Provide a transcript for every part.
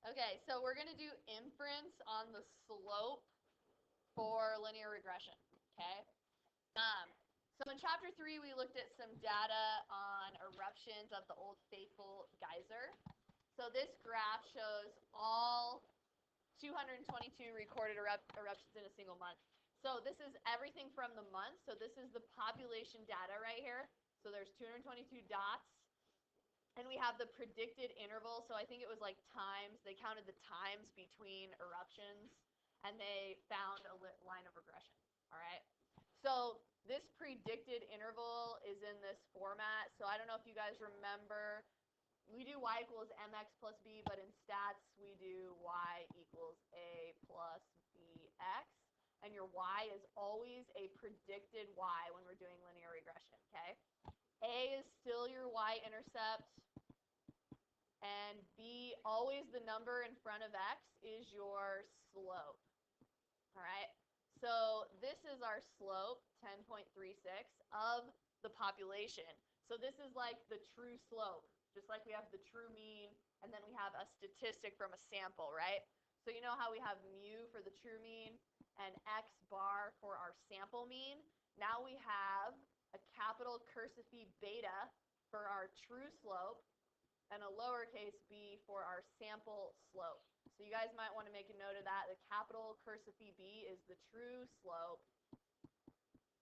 Okay, so we're going to do inference on the slope for linear regression, okay? So in chapter 3, we looked at some data on eruptions of the Old Faithful geyser. So this graph shows all 222 recorded eruptions in a single month. So this is everything from the month. So this is the population data right here. So there's 222 dots. And we have the predicted interval. So I think it was like times. They counted the times between eruptions. And they found a line of regression. All right. So this predicted interval is in this format. So I don't know if you guys remember. We do y equals mx plus b, but in stats, we do y equals a plus bx. And your y is always a predicted y when we're doing linear regression, okay? A is still your y-intercept, and b, always the number in front of x, is your slope, all right? So this is our slope, 10.36, of the population. So this is like the true slope. Just like we have the true mean, and then we have a statistic from a sample, right? So you know how we have mu for the true mean and x bar for our sample mean? Now we have a capital cursive beta for our true slope and a lowercase b for our sample slope. So you guys might want to make a note of that. The capital cursive b is the true slope,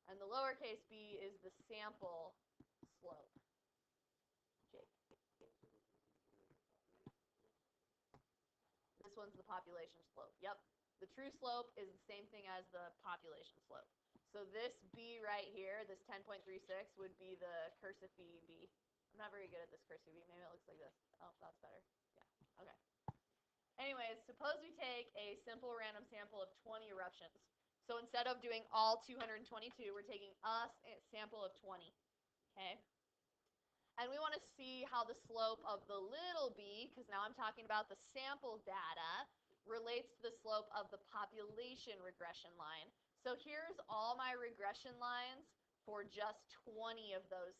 and the lowercase b is the sample slope. This one's the population slope. Yep. The true slope is the same thing as the population slope. So this b right here, this 10.36, would be the cursive b. I'm not very good at this cursive b. Maybe it looks like this. Oh, that's better. Yeah. Okay. Anyways, suppose we take a simple random sample of 20 eruptions. So instead of doing all 222, we're taking a sample of 20. Okay? And we want to see how the slope of the little b, because now I'm talking about the sample data, relates to the slope of the population regression line. So here's all my regression lines for just 20 of those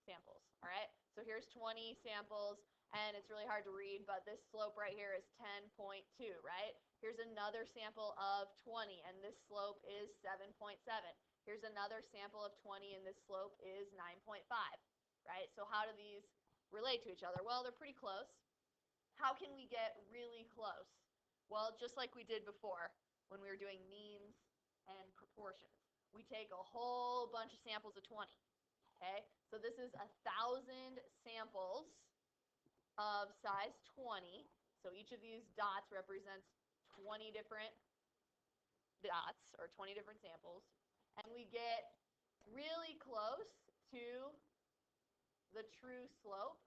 samples, all right? So here's 20 samples, and it's really hard to read, but this slope right here is 10.2, right? Here's another sample of 20, and this slope is 7.7. Here's another sample of 20, and this slope is 9.5. Right? So how do these relate to each other? Well, they're pretty close. How can we get really close? Well, just like we did before when we were doing means and proportions. We take a whole bunch of samples of 20. Okay? So this is 1,000 samples of size 20. So each of these dots represents 20 different dots or 20 different samples. And we get really close to the true slope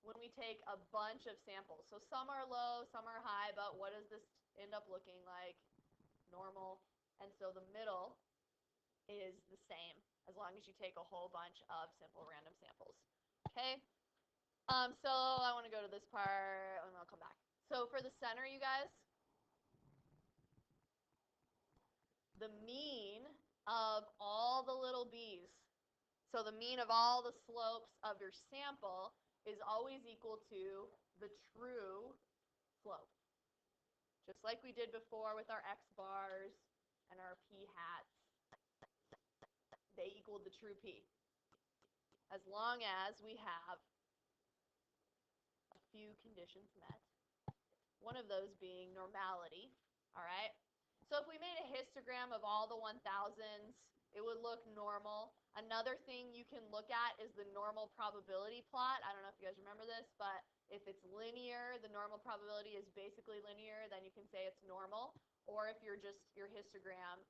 when we take a bunch of samples. So some are low, some are high, but what does this end up looking like? Normal. And so the middle is the same as long as you take a whole bunch of simple random samples. Okay? So I want to go to this part, and I'll come back. So for the center, you guys, the mean of all the little b's, so the mean of all the slopes of your sample is always equal to the true slope. Just like we did before with our x bars and our p hats, they equaled the true p. As long as we have a few conditions met. One of those being normality, all right? So if we made a histogram of all the 1000s, it would look normal. Another thing you can look at is the normal probability plot. I don't know if you guys remember this, but if it's linear, the normal probability is basically linear, then you can say it's normal. Or if your histogram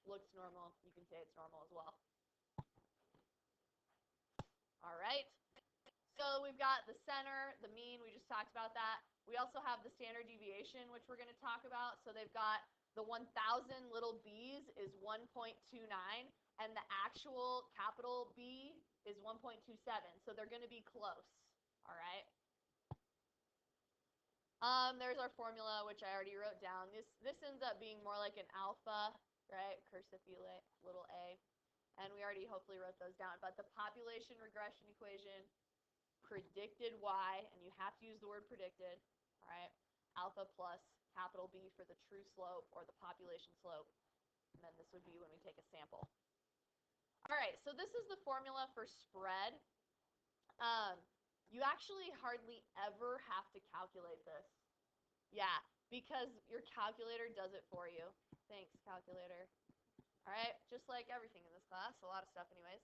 looks normal, you can say it's normal as well. All right. So we've got the center, the mean, we just talked about that. We also have the standard deviation, which we're going to talk about. So they've got the 1,000 little b's is 1.29, and the actual capital B is 1.27. So they're going to be close, all right? There's our formula, which I already wrote down. This ends up being more like an alpha, right? Cursive little a. And we already hopefully wrote those down. But the population regression equation, predicted y, and you have to use the word predicted, all right? Alpha plus capital B for the true slope or the population slope, and then this would be when we take a sample. All right, so this is the formula for spread. You actually hardly ever have to calculate this. Yeah, because your calculator does it for you. Thanks, calculator. All right, just like everything in this class, a lot of stuff anyways.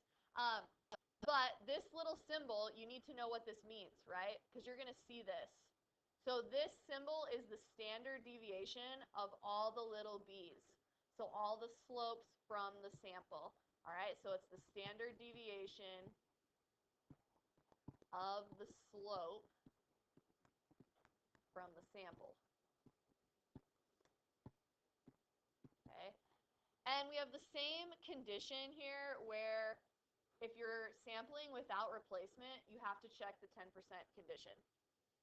But this little symbol, you need to know what this means, right? Because you're going to see this. So this symbol is the standard deviation of all the little b's. So all the slopes from the sample. All right, so it's the standard deviation of the slope from the sample. Okay, and we have the same condition here where if you're sampling without replacement, you have to check the 10% condition.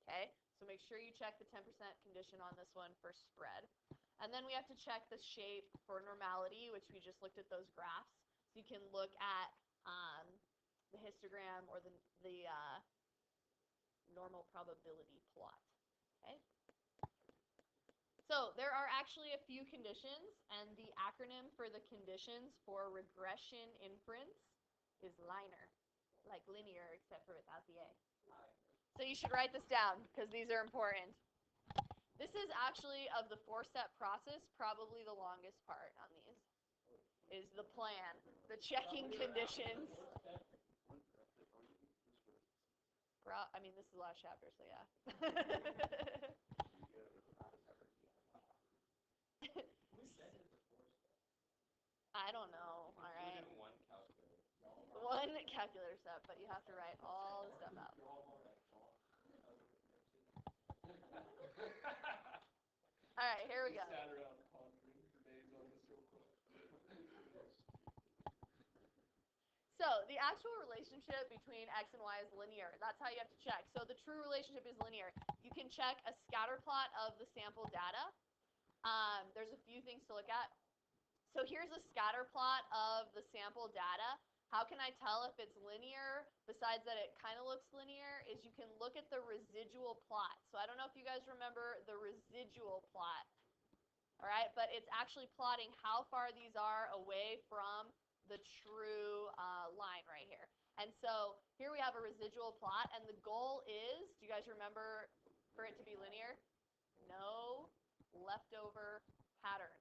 Okay, so make sure you check the 10% condition on this one for spread. And then we have to check the shape for normality, which we just looked at those graphs. So you can look at the histogram or the normal probability plot. Okay. So there are actually a few conditions, and the acronym for the conditions for regression inference is LINER, like linear except for without the A. So you should write this down because these are important. This is actually, of the 4-step process, probably the longest part on these, is the plan, the checking conditions. I mean, this is the last chapter, so yeah. I don't know, all right. One calculator step, but you have to write all the stuff out. All right, here we go. So the actual relationship between x and y is linear. That's how you have to check. So the true relationship is linear. You can check a scatter plot of the sample data. There's a few things to look at. So here's a scatter plot of the sample data. How can I tell if it's linear, besides that it kind of looks linear, is you can look at the residual plot. So I don't know if you guys remember the residual plot, all right? But it's actually plotting how far these are away from the true line right here. And so here we have a residual plot, and the goal is, do you guys remember, for it to be linear? No leftover pattern.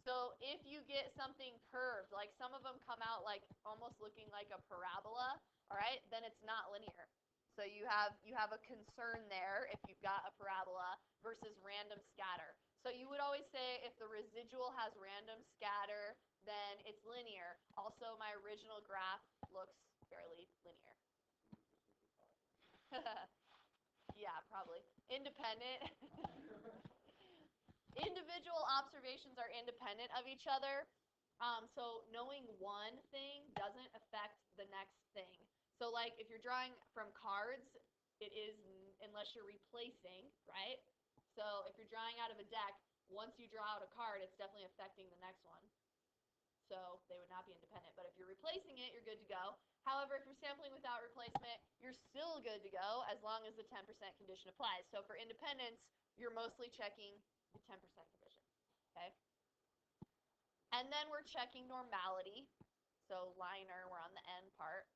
So if you get something curved, like some of them come out like almost looking like a parabola, all right, then it's not linear. So you have a concern there if you've got a parabola versus random scatter. So you would always say if the residual has random scatter, then it's linear. Also, my original graph looks fairly linear. Yeah, probably. Independent. Individual observations are independent of each other. So knowing one thing doesn't affect the next thing. So like if you're drawing from cards, it is, unless you're replacing, right? So if you're drawing out of a deck, once you draw out a card, it's definitely affecting the next one. So they would not be independent. But if you're replacing it, you're good to go. However, if you're sampling without replacement, you're still good to go as long as the 10% condition applies. So for independence, you're mostly checking the 10% condition, okay? And then we're checking normality. So LINER, we're on the end part.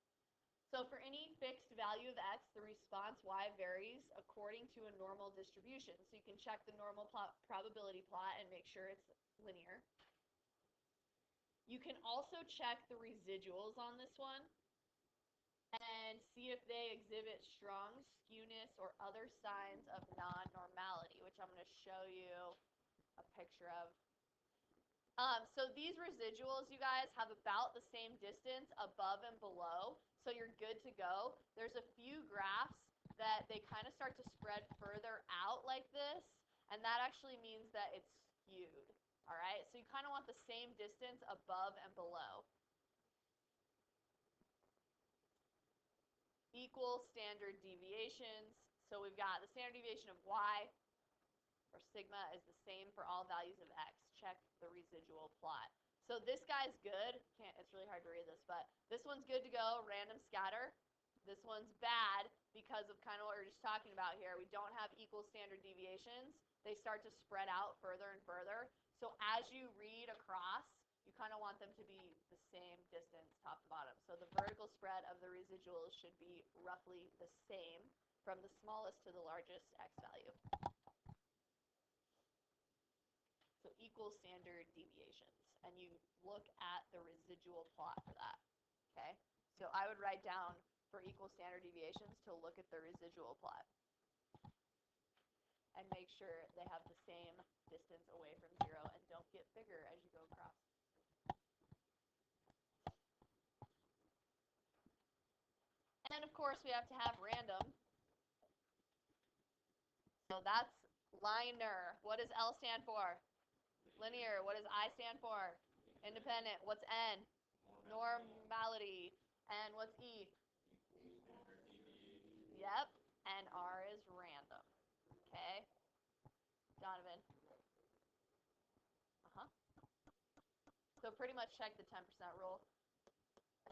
So for any fixed value of x, the response y varies according to a normal distribution. So you can check the normal probability plot and make sure it's linear. You can also check the residuals on this one and see if they exhibit strong skewness or other signs of non-normality, which I'm going to show you a picture of. So these residuals, you guys, have about the same distance above and below, so you're good to go. There's a few graphs that they kind of start to spread further out like this, and that actually means that it's skewed, all right? So you kind of want the same distance above and below. Equal standard deviations. So we've got the standard deviation of y, or sigma, is the same for all values of x. Check the residual plot. So this guy's good. It's really hard to read this, but this one's good to go, random scatter. This one's bad because of kind of what we were just talking about here. We don't have equal standard deviations. They start to spread out further and further. So as you read across, you kind of want them to be the same distance top to bottom. So the vertical spread of the residuals should be roughly the same from the smallest to the largest x value. So equal standard deviations. And you look at the residual plot for that. Okay? So I would write down for equal standard deviations to look at the residual plot and make sure they have the same distance away from 0 and don't get bigger as you go across. And of course we have to have random. So that's linear. What does L stand for? Linear. What does I stand for? Independent. What's N? Normality. And what's E? Yep. And R is random. Okay. Donovan. So pretty much check the 10% rule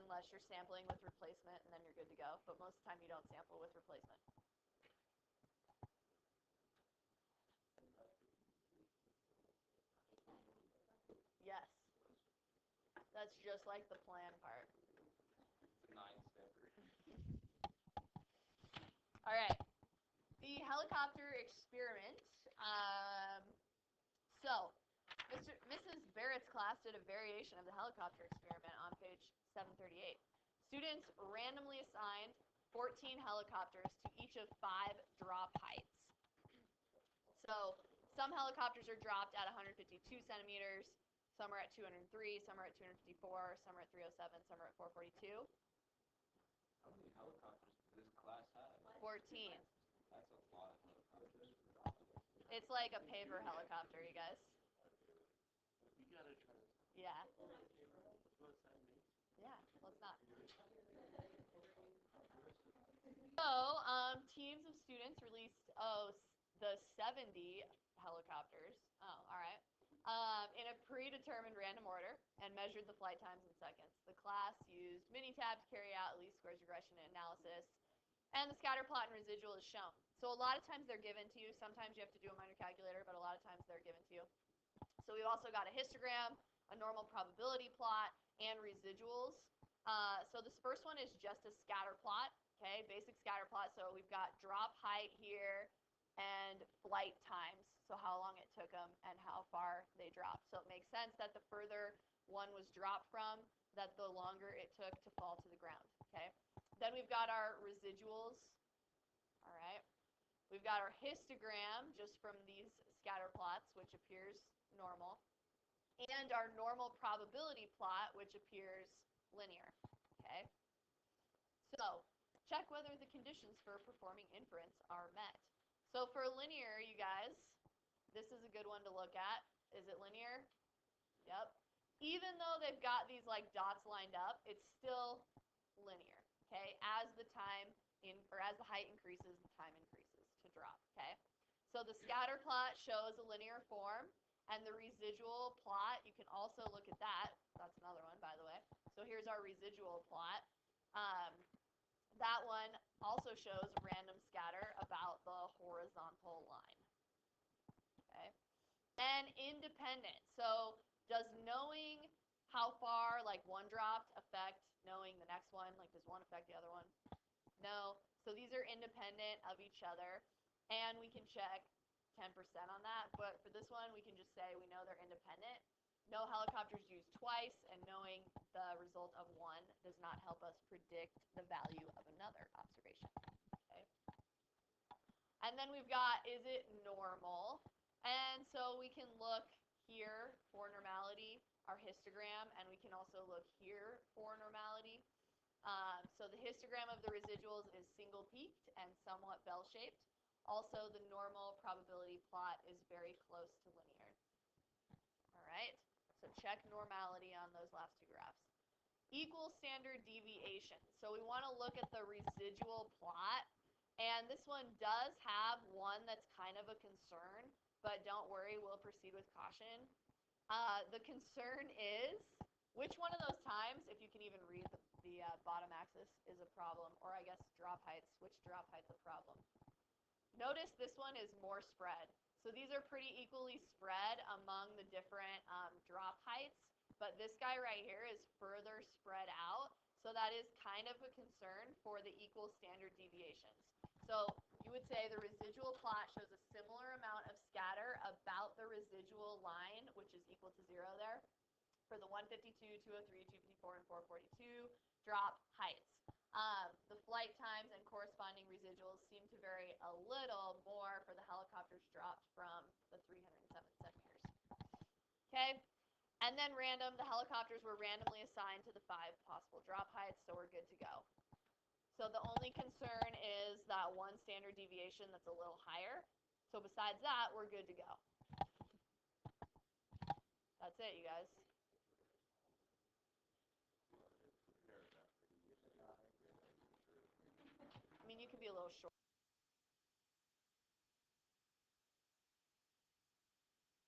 unless you're sampling with replacement, and then you're good to go. But most of the time you don't sample with replacement. Yes. That's just like the plan part. All right. The helicopter experiment. So, Mrs. Barrett's class did a variation of the helicopter experiment on page 738. Students randomly assigned 14 helicopters to each of 5 drop heights. So, some helicopters are dropped at 152 centimeters, some are at 203, some are at 254, some are at 307, some are at 442. How many helicopters does this class have? 14. That's a lot of helicopters. It's like a paper helicopter, you guys. You gotta try this. Yeah. What's that mean? Yeah, let's not. So, teams of students released, the 70 helicopters. Oh, all right. In a predetermined random order and measured the flight times in seconds. The class used Minitab to carry out least squares regression analysis, and the scatter plot and residual is shown. So a lot of times they're given to you. Sometimes you have to do them on your calculator, but a lot of times they're given to you. So we've also got a histogram, a normal probability plot, and residuals. So this first one is just a scatter plot, okay, basic scatter plot. So we've got drop height here and flight times, so how long it took them and how far they dropped. So it makes sense that the further one was dropped from, that the longer it took to fall to the ground, okay? Then we've got our residuals, all right? We've got our histogram just from these scatter plots, which appears normal, and our normal probability plot, which appears linear, okay? So check whether the conditions for performing inference are met. So for linear, you guys, this is a good one to look at. Is it linear? Yep. Even though they've got these like dots lined up, it's still linear, okay? As the height increases, the time increases to drop, okay? So the scatter plot shows a linear form, and the residual plot, you can also look at that. That's another one, by the way. So here's our residual plot. That one also shows random scatter about the horizontal line. Okay. And independent. So does knowing how far like one dropped affect knowing the next one? Like does one affect the other one? No. So these are independent of each other. And we can check 10% on that. But for this one, we can just say we know they're independent. No helicopters used twice, and knowing the result of one does not help us predict the value of another observation. Okay. And then we've got, is it normal? And so we can look here for normality, our histogram, and we can also look here for normality. So the histogram of the residuals is single-peaked and somewhat bell-shaped. Also, the normal probability plot is very close to linear. All right. So check normality on those last two graphs. Equal standard deviation. So we want to look at the residual plot. And this one does have one that's kind of a concern, but don't worry, we'll proceed with caution. The concern is, which one of those times, if you can even read the the bottom axis is a problem, or I guess drop heights, which drop height's a problem. Notice this one is more spread. So these are pretty equally spread among the different drop heights, but this guy right here is further spread out, so that is kind of a concern for the equal standard deviations. So you would say the residual plot shows a similar amount of scatter about the residual line, which is equal to 0 there, for the 152, 203, 254, and 442 drop heights. The flight times and corresponding residuals seem to vary a little more for the helicopters dropped from the 307 centimeters. Okay, and then random, the helicopters were randomly assigned to the 5 possible drop heights, so we're good to go. So the only concern is that one standard deviation that's a little higher. So besides that, we're good to go. That's it, you guys. I mean, you could be a little short.